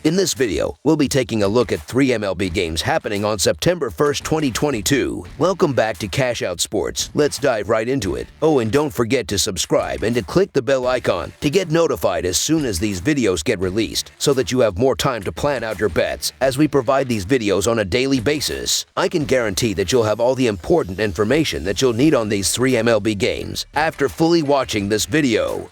In this video, we'll be taking a look at 3 MLB games happening on September 1st, 2022. Welcome back to Cash Out Sports. Let's dive right into it. Oh, and don't forget to subscribe and to click the bell icon to get notified as soon as these videos get released so that you have more time to plan out your bets as we provide these videos on a daily basis. I can guarantee that you'll have all the important information that you'll need on these 3 MLB games after fully watching this video.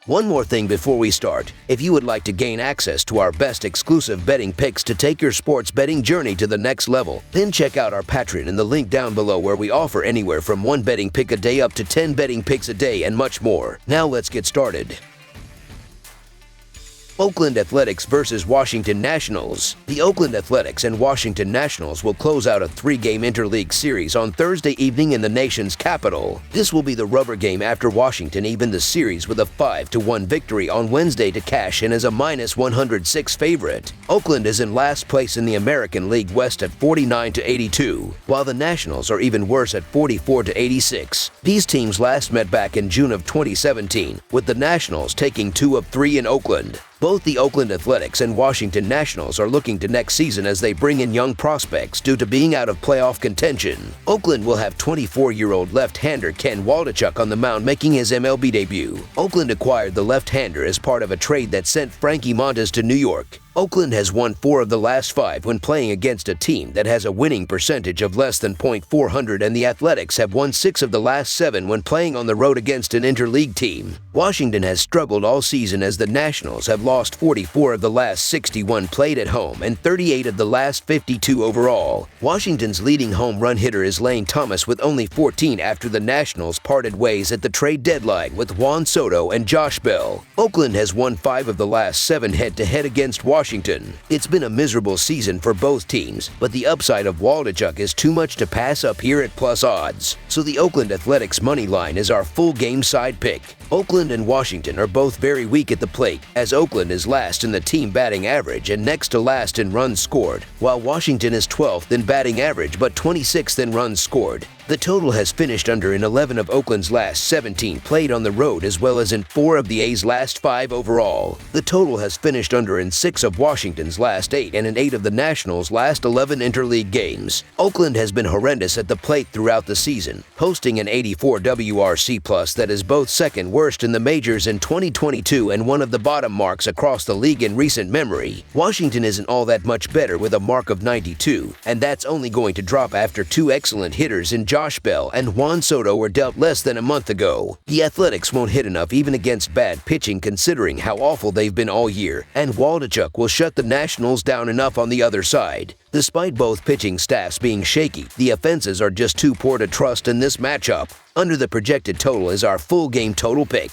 One more thing before we start. If you would like to gain access to our best exclusive betting picks to take your sports betting journey to the next level, then check out our Patreon in the link down below where we offer anywhere from 1 betting pick a day up to 10 betting picks a day and much more. Now let's get started. Oakland Athletics versus Washington Nationals. The Oakland Athletics and Washington Nationals will close out a 3-game interleague series on Thursday evening in the nation's capital. This will be the rubber game after Washington evened the series with a 5-1 victory on Wednesday to cash in as a -106 favorite. Oakland is in last place in the American League West at 49-82, while the Nationals are even worse at 44-86. These teams last met back in June of 2017, with the Nationals taking 2 of 3 in Oakland. Both the Oakland Athletics and Washington Nationals are looking to next season as they bring in young prospects due to being out of playoff contention. Oakland will have 24-year-old left-hander Ken Waldichuk on the mound making his MLB debut. Oakland acquired the left-hander as part of a trade that sent Frankie Montas to New York. Oakland has won 4 of the last 5 when playing against a team that has a winning percentage of less than .400, and the Athletics have won 6 of the last 7 when playing on the road against an interleague team. Washington has struggled all season as the Nationals have lost 44 of the last 61 played at home and 38 of the last 52 overall. Washington's leading home run hitter is Lane Thomas with only 14 after the Nationals parted ways at the trade deadline with Juan Soto and Josh Bell. Oakland has won 5 of the last 7 head-to-head against Washington. It's been a miserable season for both teams, but the upside of Waldichuk is too much to pass up here at plus odds. So the Oakland Athletics money line is our full game side pick. Oakland and Washington are both very weak at the plate, as Oakland is last in the team batting average and next to last in runs scored, while Washington is 12th in batting average but 26th in runs scored. The total has finished under in 11 of Oakland's last 17 played on the road as well as in 4 of the A's last 5 overall. The total has finished under in 6 of Washington's last 8 and in 8 of the Nationals' last 11 interleague games. Oakland has been horrendous at the plate throughout the season, posting an 84 WRC+ that is both second worst in the majors in 2022 and one of the bottom marks across the league in recent memory. Washington isn't all that much better with a mark of 92, and that's only going to drop after 2 excellent hitters in Josh Bell and Juan Soto were dealt less than a month ago. The Athletics won't hit enough even against bad pitching considering how awful they've been all year, and Waldichuk will shut the Nationals down enough on the other side. Despite both pitching staffs being shaky, the offenses are just too poor to trust in this matchup. Under the projected total is our full game total pick.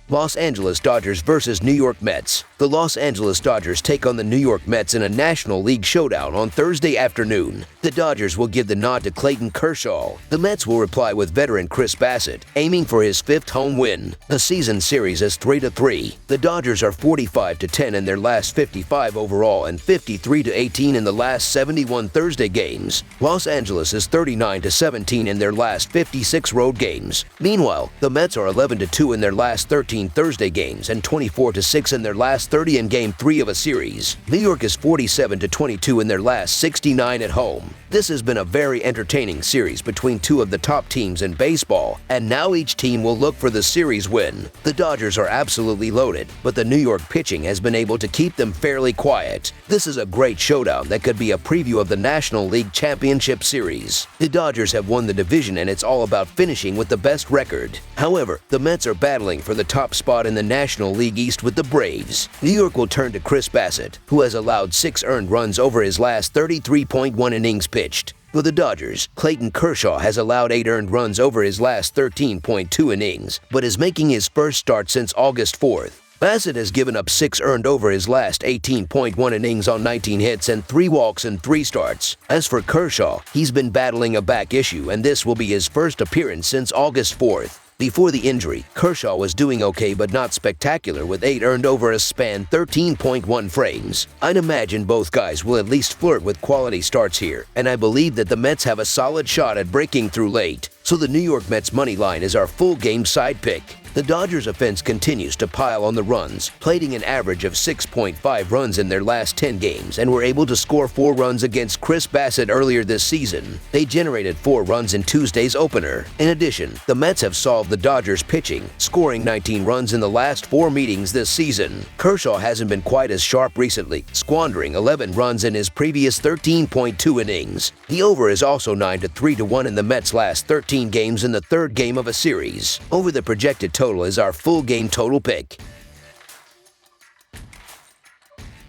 Los Angeles Dodgers versus New York Mets. The Los Angeles Dodgers take on the New York Mets in a National League showdown on Thursday afternoon. The Dodgers will give the nod to Clayton Kershaw. The Mets will reply with veteran Chris Bassett, aiming for his 5th home win. The season series is 3-3. The Dodgers are 45-10 in their last 55 overall and 53-18 in the last 71 Thursday games. Los Angeles is 39-17 in their last 56 road games. Meanwhile, the Mets are 11-2 in their last 13 Thursday games and 24-6 in their last 30 in Game 3 of a series. New York is 47-22 in their last 69 at home. This has been a very entertaining series between 2 of the top teams in baseball, and now each team will look for the series win. The Dodgers are absolutely loaded, but the New York pitching has been able to keep them fairly quiet. This is a great showdown that could be a preview of the National League Championship Series. The Dodgers have won the division and it's all about finishing with the best record. However, the Mets are battling for the top spot in the National League East with the Braves. New York will turn to Chris Bassett, who has allowed 6 earned runs over his last 33.1 innings pitched. For the Dodgers, Clayton Kershaw has allowed 8 earned runs over his last 13.2 innings, but is making his first start since August 4th. Bassett has given up 6 earned over his last 18.1 innings on 19 hits and 3 walks in 3 starts. As for Kershaw, he's been battling a back issue, and this will be his first appearance since August 4th. Before the injury, Kershaw was doing okay but not spectacular with 8 earned over a span 13.1 frames. I'd imagine both guys will at least flirt with quality starts here, and I believe that the Mets have a solid shot at breaking through late. So the New York Mets money line is our full game side pick. The Dodgers' offense continues to pile on the runs, plating an average of 6.5 runs in their last 10 games and were able to score 4 runs against Chris Bassett earlier this season. They generated 4 runs in Tuesday's opener. In addition, the Mets have solved the Dodgers' pitching, scoring 19 runs in the last 4 meetings this season. Kershaw hasn't been quite as sharp recently, squandering 11 runs in his previous 13.2 innings. The over is also 9 to 3 to 1 in the Mets' last 13 games in the third game of a series. Over the projected total is our full game total pick.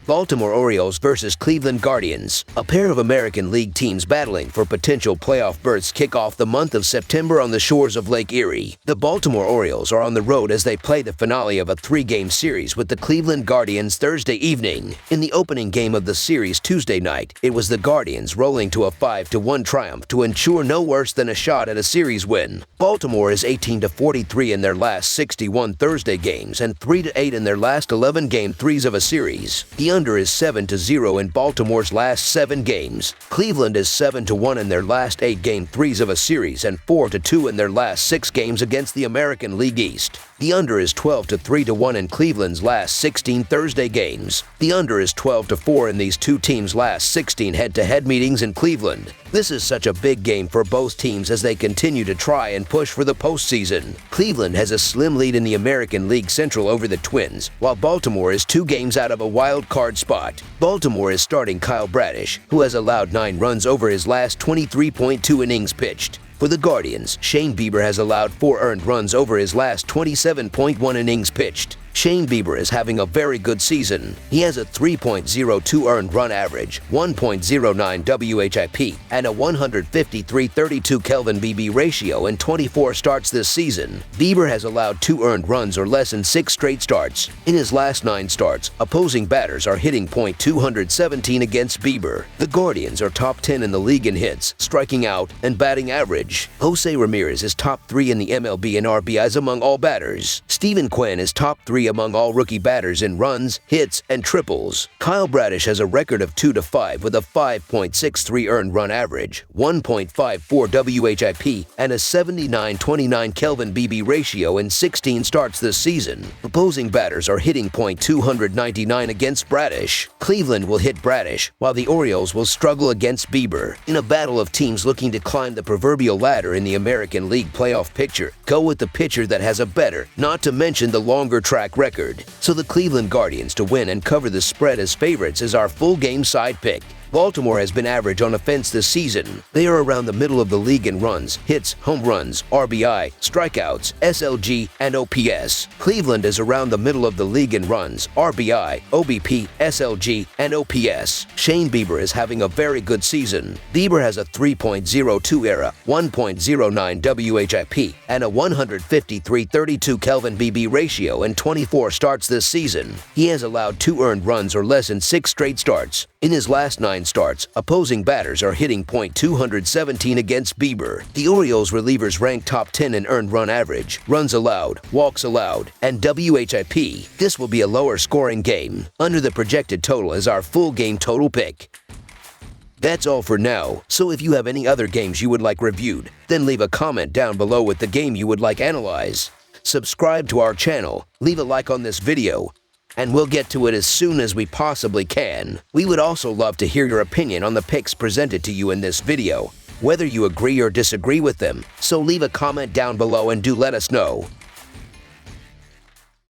Baltimore Orioles versus Cleveland Guardians. A pair of American League teams battling for potential playoff berths kick off the month of September on the shores of Lake Erie. The Baltimore Orioles are on the road as they play the finale of a 3-game series with the Cleveland Guardians Thursday evening. In the opening game of the series Tuesday night, it was the Guardians rolling to a 5-1 triumph to ensure no worse than a shot at a series win. Baltimore is 18-43 in their last 61 Thursday games and 3-8 in their last 11 game threes of a series. The under is 7-0 in Baltimore's last 7 games. Cleveland is 7-1 in their last 8 game threes of a series and 4-2 in their last 6 games against the American League East. The under is 12-3 to 1 in Cleveland's last 16 Thursday games. The under is 12-4 in these two teams' last 16 head-to-head meetings in Cleveland. This is such a big game for both teams as they continue to try and push for the postseason. Cleveland has a slim lead in the American League Central over the Twins, while Baltimore is 2 games out of a wild card spot. Baltimore is starting Kyle Bradish, who has allowed 9 runs over his last 23.2 innings pitched. For the Guardians, Shane Bieber has allowed 4 earned runs over his last 27.1 innings pitched. Shane Bieber is having a very good season. He has a 3.02 earned run average, 1.09 WHIP, and a 153-32 Kelvin BB ratio in 24 starts this season. Bieber has allowed 2 earned runs or less in 6 straight starts. In his last 9 starts, opposing batters are hitting .217 against Bieber. The Guardians are top 10 in the league in hits, striking out, and batting average. Jose Ramirez is top 3 in the MLB in RBIs among all batters. Steven Quinn is top 3 among all rookie batters in runs, hits, and triples. Kyle Bradish has a record of 2-5 with a 5.63 earned run average, 1.54 WHIP, and a 79-29 Kelvin BB ratio in 16 starts this season. Opposing batters are hitting .299 against Bradish. Cleveland will hit Bradish, while the Orioles will struggle against Bieber. In a battle of teams looking to climb the proverbial ladder in the American League playoff picture, go with the pitcher that has a better, not to mention the longer track record. So the Cleveland Guardians to win and cover the spread as favorites is our full game side pick. Baltimore has been average on offense this season. They are around the middle of the league in runs, hits, home runs, RBI, strikeouts, SLG, and OPS. Cleveland is around the middle of the league in runs, RBI, OBP, SLG, and OPS. Shane Bieber is having a very good season. Bieber has a 3.02 ERA, 1.09 WHIP, and a 153-32 Kelvin BB ratio in 24 starts this season. He has allowed 2 earned runs or less in 6 straight starts. In his last 9 starts, opposing batters are hitting .217 against Bieber. The Orioles relievers rank top 10 in earned run average, runs allowed, walks allowed, and WHIP. This will be a lower scoring game. Under the projected total is our full game total pick. That's all for now, so if you have any other games you would like reviewed, then leave a comment down below with the game you would like analyzed. Subscribe to our channel, leave a like on this video, and we'll get to it as soon as we possibly can. We would also love to hear your opinion on the picks presented to you in this video, whether you agree or disagree with them, so leave a comment down below and do let us know.